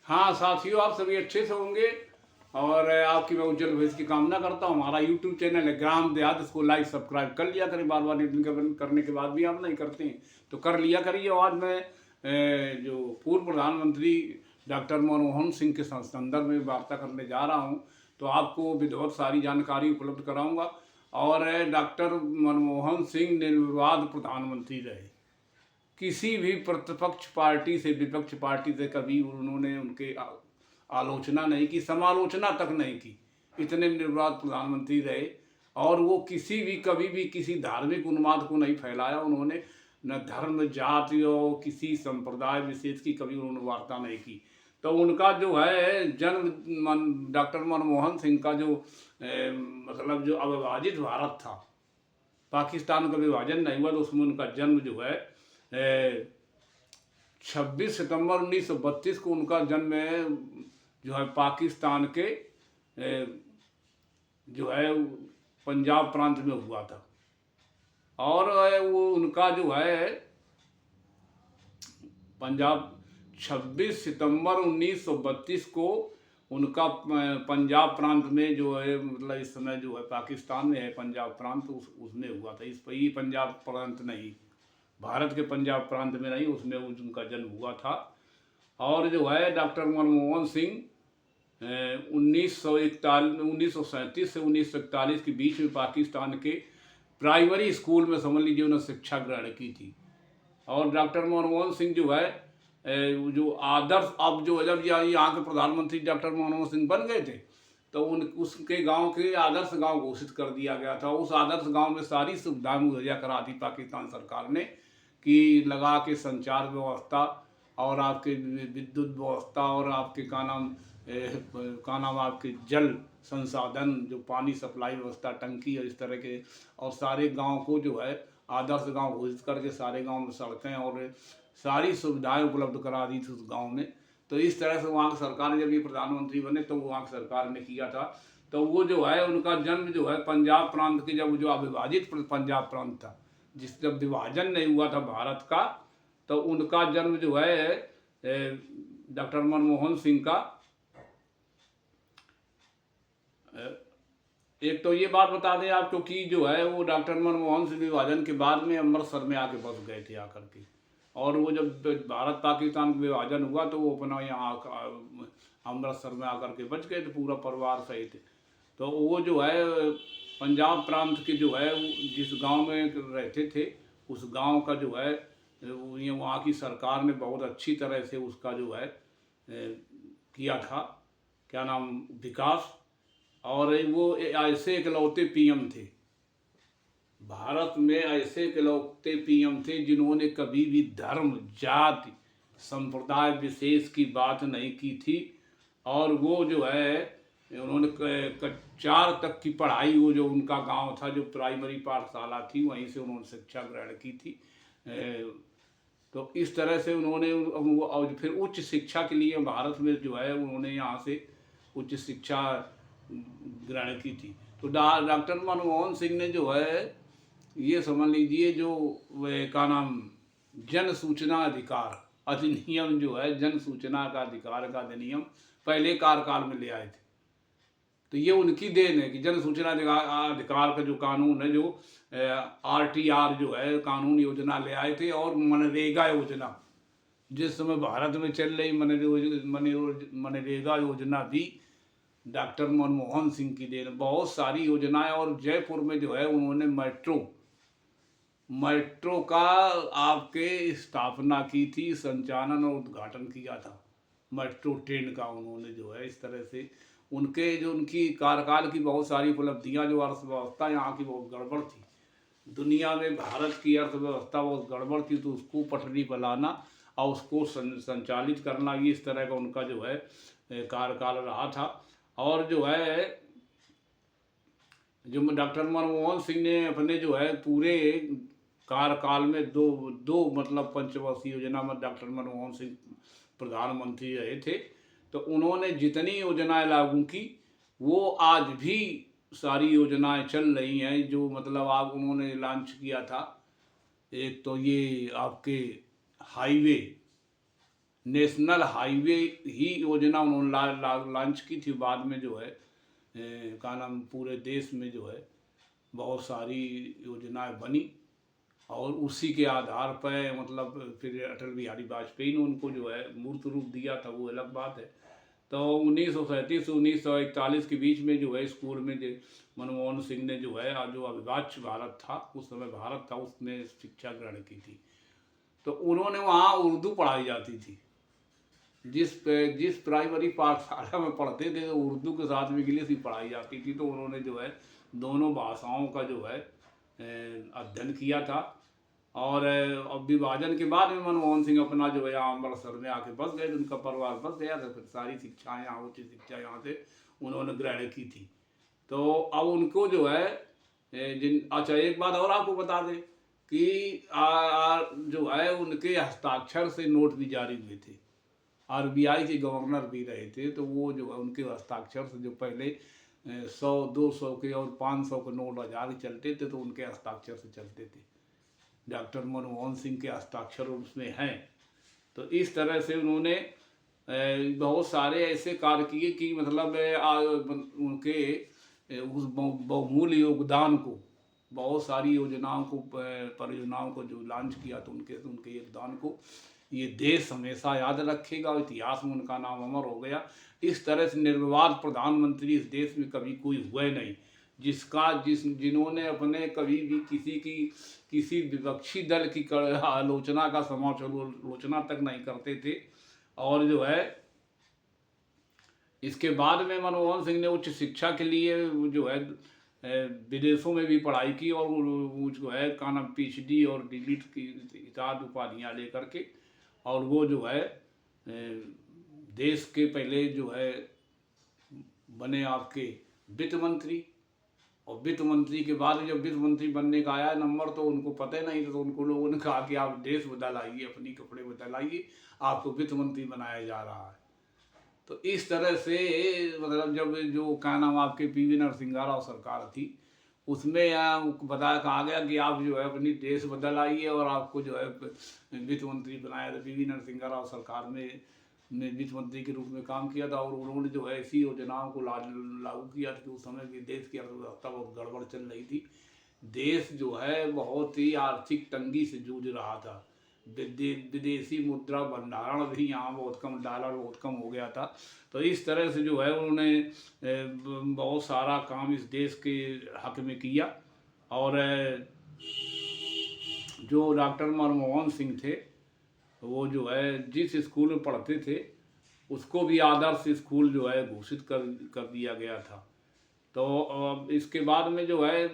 हाँ साथियों, आप सभी अच्छे से होंगे और आपकी मैं उज्जवल भविष्य की कामना करता हूँ। हमारा यूट्यूब चैनल है ग्राम देहात, इसको लाइक सब्सक्राइब कर लिया करें। बार बार नोटिफिकेशन करने के बाद भी आप नहीं करते हैं तो कर लिया करिए। और आज मैं जो पूर्व प्रधानमंत्री डॉक्टर मनमोहन सिंह के संदर्भ में वार्ता करने जा रहा हूँ, तो आपको विधिवत सारी जानकारी उपलब्ध कराऊंगा। और डॉक्टर मनमोहन सिंह निर्विवाद प्रधानमंत्री रहे। किसी भी प्रतिपक्ष पार्टी से, विपक्ष पार्टी से कभी उन्होंने उनके आलोचना नहीं की, समालोचना तक नहीं की। इतने निर्विवाद प्रधानमंत्री रहे। और वो किसी भी, कभी भी किसी धार्मिक उन्माद को नहीं फैलाया उन्होंने। न धर्म, जाति और किसी संप्रदाय विशेष की कभी उन्होंने वार्ता नहीं की। तो उनका जो है जन्म, डॉक्टर मनमोहन सिंह का जो मतलब जो अविभाजित भारत था, पाकिस्तान का विभाजन नहीं हुआ, तो उसमें उनका जन्म जो है 26 सितंबर 1932 को उनका जन्म जो है पाकिस्तान के जो है पंजाब प्रांत में हुआ था। और वो उनका जो है पंजाब 26 सितंबर 1932 को उनका पंजाब प्रांत में जो है, मतलब इस समय जो है पाकिस्तान में है पंजाब प्रांत, उसमें हुआ था। इस पर ये पंजाब प्रांत नहीं, भारत के पंजाब प्रांत में नहीं, उसमें उनका जन्म हुआ था। और जो है डॉक्टर मनमोहन सिंह 1937 से 1941 के बीच में पाकिस्तान के प्राइमरी स्कूल में समझ लीजिए उन्होंने शिक्षा ग्रहण की थी। और डॉक्टर मनमोहन सिंह जो है जो आदर्श, अब जो जब यहाँ के प्रधानमंत्री डॉक्टर मनमोहन सिंह बन गए थे तो उसके गांव के आदर्श गांव घोषित कर दिया गया था। उस आदर्श गांव में सारी सुविधाएं मुहैया करा दी पाकिस्तान सरकार ने, कि लगा के संचार व्यवस्था और आपके विद्युत व्यवस्था और आपके का नाम आपके जल संसाधन, जो पानी सप्लाई व्यवस्था, टंकी और इस तरह के, और सारे गांव को जो है आदर्श गांव घोषित करके सारे गांव में सड़कें और सारी सुविधाएं उपलब्ध करा दी थी उस गांव में। तो इस तरह से वहाँ की सरकार ने, जब ये प्रधानमंत्री बने तो वहाँ की सरकार ने किया था। तो वो जो है उनका जन्म जो है पंजाब प्रांत के, जब जो अविभाजित पंजाब प्रांत था, जब विभाजन नहीं हुआ था भारत का, तो उनका जन्म जो है डॉक्टर मनमोहन सिंह का, एक तो ये बात बता दें आपको कि जो है वो डॉक्टर मनमोहन सिंह विभाजन के बाद में अमृतसर में आके बस गए थे आकर के। और वो जब भारत पाकिस्तान का विभाजन हुआ तो वो अपना यहाँ अमृतसर में आकर के बच गए थे पूरा परिवार सहित। तो वो जो है पंजाब प्रांत के जो है जिस गांव में रहते थे, उस गांव का जो है ये वहाँ की सरकार ने बहुत अच्छी तरह से उसका जो है किया था, क्या नाम, विकास। और वो ऐसे इकलौते पीएम थे भारत में, ऐसे इकलौते पीएम थे जिन्होंने कभी भी धर्म, जाति, संप्रदाय विशेष की बात नहीं की थी। और वो जो है उन्होंने 4 तक की पढ़ाई, वो जो उनका गांव था, जो प्राइमरी पाठशाला थी, वहीं से उन्होंने शिक्षा ग्रहण की थी। तो इस तरह से उन्होंने, और फिर उच्च शिक्षा के लिए भारत में जो है उन्होंने यहाँ से उच्च शिक्षा ग्रहण की थी। तो डॉक्टर मनमोहन सिंह ने जो है ये समझ लीजिए जो का नाम जन सूचना अधिकार अधिनियम, जो है जन सूचना का अधिकार का अधिनियम पहले कार्यकाल में ले आए थे। तो ये उनकी देन है कि जन सूचना अधिकार का जो कानून है, जो आरटीआर जो है कानून योजना ले आए थे। और मनरेगा योजना, जिस समय भारत में चल रही मनरेगा योजना भी डॉक्टर मनमोहन सिंह की देन, बहुत सारी योजनाएं। और जयपुर में जो है उन्होंने मेट्रो का आपके स्थापना की थी, संचालन और उद्घाटन किया था मेट्रो ट्रेन का उन्होंने जो है। इस तरह से उनके जो उनकी कार्यकाल की बहुत सारी उपलब्धियां, जो अर्थव्यवस्था यहाँ की बहुत गड़बड़ थी, दुनिया में भारत की अर्थव्यवस्था बहुत गड़बड़ थी, तो उसको पटरी पर लाना और उसको संचालित करना, ये इस तरह का उनका जो है कार्यकाल रहा था। और जो है जो डॉक्टर मनमोहन सिंह ने अपने जो है पूरे कार्यकाल में दो मतलब पंचवर्षीय योजना में डॉक्टर मनमोहन सिंह प्रधानमंत्री रहे थे। तो उन्होंने जितनी योजनाएं लागू की, वो आज भी सारी योजनाएं चल रही हैं। जो मतलब आप उन्होंने लॉन्च किया था, एक तो ये आपके हाईवे नेशनल हाईवे ही योजना उन्होंने लॉन्च की थी। बाद में जो है का नाम पूरे देश में जो है बहुत सारी योजनाएं बनी, और उसी के आधार पर मतलब फिर अटल बिहारी वाजपेयी ने उनको जो है मूर्त रूप दिया था, वो अलग बात है। तो 1937 से 1941 के बीच में जो है स्कूल में जो मनमोहन सिंह ने जो है जो अविभाज्य भारत था, उस समय भारत था, उसमें शिक्षा ग्रहण की थी। तो उन्होंने वहाँ उर्दू पढ़ाई जाती थी। जिस प्राइमरी पाठशाला में पढ़ते थे तो उर्दू के साथ में इंग्लिश भी पढ़ाई जाती थी। तो उन्होंने जो है दोनों भाषाओं का जो है अध्ययन किया था। और अब विभाजन के बाद में मनमोहन सिंह अपना जो है यहाँ अमृतसर में आके बस गए, उनका परिवार बस गया था, फिर सारी शिक्षाएँ यहाँ उच्च शिक्षा यहाँ से उन्होंने ग्रहण की थी। तो अब उनको जो है जिन अच्छा एक बात और आपको बता दें कि जो है उनके हस्ताक्षर से नोट भी जारी हुए थे। आरबीआई के गवर्नर भी रहे थे, तो वो जो है उनके हस्ताक्षर से जो पहले 100 200 के और 500 के नोट 1000 के चलते थे, तो उनके हस्ताक्षर से चलते थे। डॉक्टर मनमोहन सिंह के हस्ताक्षर उसमें हैं। तो इस तरह से उन्होंने बहुत सारे ऐसे कार्य किए कि मतलब उनके उस बहुमूल्य योगदान को, बहुत सारी योजनाओं को परियोजनाओं को जो लॉन्च किया, तो उनके योगदान को ये देश हमेशा याद रखेगा और इतिहास में उनका नाम अमर हो गया। इस तरह से निर्विवाद प्रधानमंत्री इस देश में कभी कोई हुए नहीं, जिन्होंने अपने कभी भी किसी विपक्षी दल की आलोचना का समालोचना तक नहीं करते थे। और जो है इसके बाद में मनमोहन सिंह ने उच्च शिक्षा के लिए जो है विदेशों में भी पढ़ाई की, और वो जो है का नाम PhD और DLit की इत्यादि उपाधियाँ लेकर के, और वो जो है देश के पहले जो है बने आपके वित्त मंत्री। और वित्त मंत्री के बाद जब वित्त मंत्री बनने का आया नंबर, तो उनको पता ही नहीं था, तो उनको लोगों ने कहा कि आप देश बदल आइए, अपनी कपड़े बदल आइए, आपको वित्त मंत्री बनाया जा रहा है। तो इस तरह से मतलब जब जो क्या नाम आपके PV नरसिम्हा राव सरकार थी, उसमें बताया कहा गया कि आप जो है अपनी देश बदल आइए, और आपको जो है वित्त मंत्री बनाया। तो PV नरसिम्हा राव सरकार में वित्त मंत्री के रूप में काम किया था, और उन्होंने जो है ऐसी योजनाओं को लागू किया था कि उस समय भी देश की अर्थव्यवस्था बहुत गड़बड़ चल रही थी। देश जो है बहुत ही आर्थिक तंगी से जूझ रहा था। विदेशी मुद्रा भंडारण भी यहाँ बहुत कम, डॉलर बहुत कम हो गया था। तो इस तरह से जो है उन्होंने बहुत सारा काम इस देश के हक में किया। और जो डॉक्टर मनमोहन सिंह थे, वो जो है जिस स्कूल में पढ़ते थे उसको भी आदर्श स्कूल जो है घोषित कर दिया गया था। तो इसके बाद में जो है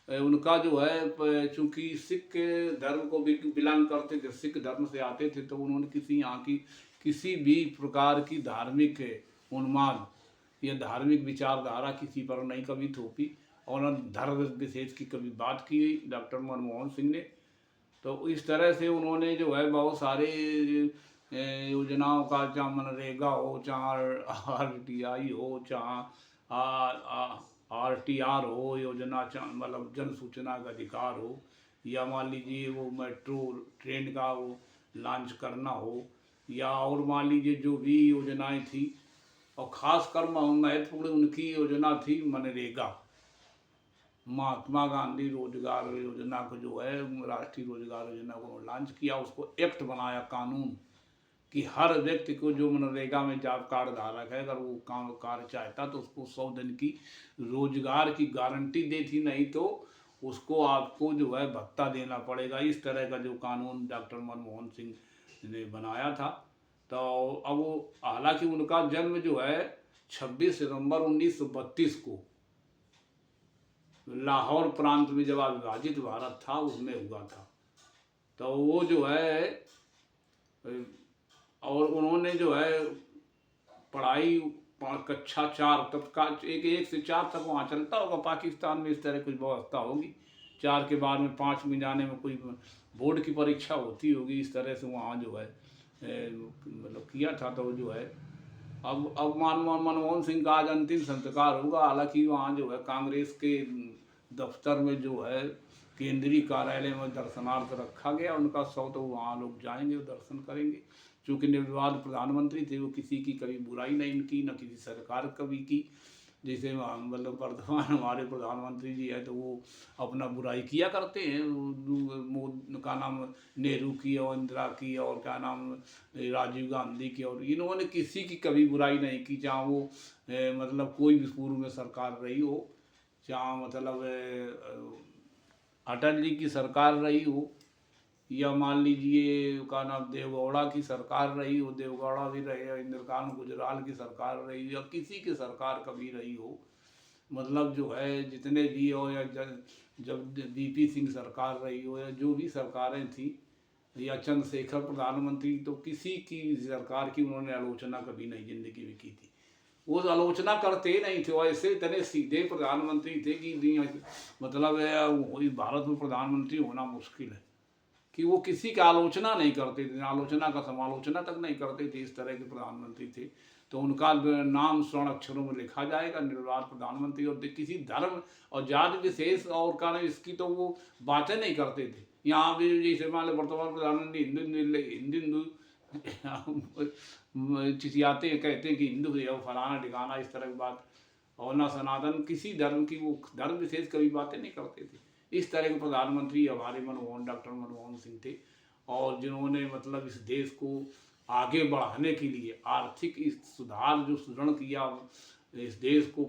उनका जो है चूँकि सिख धर्म को भी बिलोंग करते थे, सिख धर्म से आते थे, तो उन्होंने यहाँ की किसी भी प्रकार की धार्मिक उन्माद या धार्मिक विचारधारा किसी पर नहीं कभी थोपी, और न धर्म विशेष की कभी बात की डॉक्टर मनमोहन सिंह ने। तो इस तरह से उन्होंने जो है बहुत सारे योजनाओं का, चाहे मनरेगा हो, चाहे RTI हो, चाहे RTR हो योजना, मतलब जन सूचना का अधिकार हो, या मान लीजिए वो मेट्रो ट्रेन का वो लॉन्च करना हो, या और मान लीजिए जो भी योजनाएं थी, और ख़ासकर महत्वपूर्ण उनकी योजना थी मनरेगा। महात्मा गांधी रोजगार योजना को जो है राष्ट्रीय रोजगार योजना को लॉन्च किया, उसको एक्ट बनाया, कानून, कि हर व्यक्ति को जो मनरेगा में जॉब कार्ड धारक है, अगर वो काम कार्य चाहता तो उसको 100 दिन की रोजगार की गारंटी दी थी, नहीं तो उसको आपको जो है भत्ता देना पड़ेगा। इस तरह का जो कानून डॉक्टर मनमोहन सिंह ने बनाया था। तो अब वो, हालांकि उनका जन्म जो है 26 सितंबर 1932 को लाहौर प्रांत में, जब अविभाजित भारत था उसमें हुआ था। तो वो जो है और उन्होंने जो है पढ़ाई कक्षा 4 तक का, 1 से 4 तक वहाँ चलता होगा पाकिस्तान में, इस तरह कुछ व्यवस्था होगी। 4 के बाद में 5 में जाने में कोई बोर्ड की परीक्षा होती होगी, इस तरह से वहाँ जो है मतलब किया था। तो जो है अब मनमोहन सिंह का आज अंतिम संस्कार होगा। हालांकि वहाँ जो है कांग्रेस के दफ्तर में जो है केंद्रीय कार्यालय में दर्शनार्थ रखा गया उनका शव, तो वहाँ लोग जाएंगे, दर्शन करेंगे। चूँकि निर्विवाद प्रधानमंत्री थे, वो किसी की कभी बुराई नहीं की, न किसी सरकार कभी की। जैसे मतलब वर्तमान हमारे प्रधानमंत्री जी है तो वो अपना बुराई किया करते हैं, का नाम नेहरू की और इंदिरा की और क्या नाम राजीव गांधी की, और इन्होंने किसी की कभी बुराई नहीं की, चाहे वो मतलब कोई भी पूर्व में सरकार रही हो, चाहे मतलब अटल जी की सरकार रही हो, या मान लीजिए का नाम देवगौड़ा की सरकार रही हो, देवगौड़ा भी रहे, या इंद्रकांत गुजराल की सरकार रही हो, या किसी की सरकार कभी रही हो, मतलब जो है जितने भी हो, या जब बीपी सिंह सरकार रही हो, या जो भी सरकारें थी, या चंद्रशेखर प्रधानमंत्री, तो किसी की सरकार की उन्होंने आलोचना कभी नहीं जिंदगी में की थी। वो आलोचना करते नहीं थे, ऐसे इतने सीधे प्रधानमंत्री थे कि मतलब भारत में प्रधानमंत्री होना मुश्किल है, कि वो किसी की आलोचना नहीं करते थे, आलोचना का समालोचना तक नहीं करते थे, इस तरह के प्रधानमंत्री थे। तो उनका नाम स्वर्ण अक्षरों में लिखा जाएगा, निर्विवाद प्रधानमंत्री। और किसी धर्म और जाति विशेष और कारण इसकी तो वो बातें नहीं करते थे। यहाँ भी जैसे मान लो वर्तमान प्रधानमंत्री हिंदू चिचियाते हैं, कहते हैं कि हिंदू है फलाना ठिकाना, इस तरह की बात, और ना सनातन किसी धर्म की, वो धर्म विशेष कभी बातें नहीं करते थे। इस तरह के प्रधानमंत्री हमारे डॉक्टर मनमोहन सिंह थे, और जिन्होंने मतलब इस देश को आगे बढ़ाने के लिए आर्थिक इस सुधार जो सुदृढ़ किया, इस देश को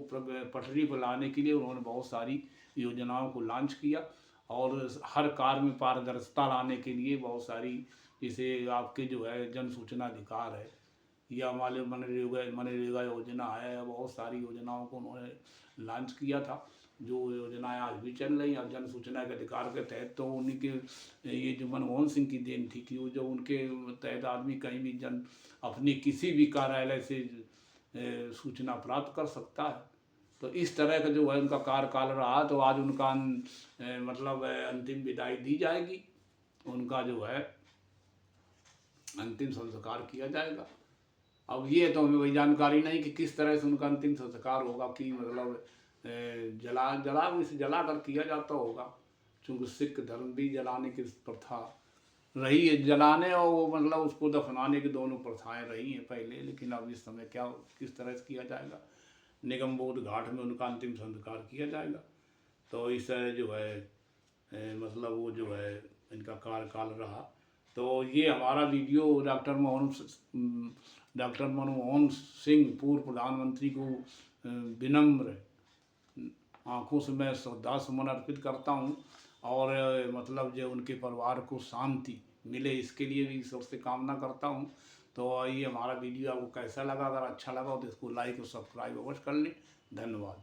पटरी पर लाने के लिए उन्होंने बहुत सारी योजनाओं को लॉन्च किया, और हर कार्य में पारदर्शिता लाने के लिए बहुत सारी, जैसे आपके जो है जन सूचना अधिकार है, या हमारे मनरेगा योजना है, बहुत सारी योजनाओं को उन्होंने लॉन्च किया था, जो योजनाएं आज भी चल रही हैं। जन सूचना के अधिकार के तहत तो उन्हीं के, ये जो मनमोहन सिंह की देन थी कि वो जो उनके तहत आदमी कहीं भी अपनी किसी भी कार्यालय से सूचना प्राप्त कर सकता है। तो इस तरह का जो है उनका कार्यकाल रहा, तो आज उनका मतलब अंतिम विदाई दी जाएगी, उनका जो है अंतिम संस्कार किया जाएगा। अब ये तो हमें वही जानकारी नहीं कि किस तरह से उनका अंतिम संस्कार होगा, कि मतलब जला कर किया जाता होगा, चूँकि सिख धर्म भी जलाने की प्रथा रही है, जलाने और वो मतलब उसको दफनाने की दोनों प्रथाएं रही हैं पहले, लेकिन अब इस समय क्या किस तरह से किया जाएगा, निगमबोध घाट में उनका अंतिम संस्कार किया जाएगा। तो इस तरह जो है मतलब वो जो है इनका कार्यकाल रहा। तो ये हमारा वीडियो डॉक्टर मनमोहन सिंह पूर्व प्रधानमंत्री को विनम्र आँखों से मैं श्रद्धा सुमन अर्पित करता हूँ, और मतलब जो उनके परिवार को शांति मिले इसके लिए भी ईश्वर से कामना करता हूँ। तो ये हमारा वीडियो आपको कैसा लगा, अगर अच्छा लगा तो इसको लाइक और सब्सक्राइब अवश्य कर लें। धन्यवाद।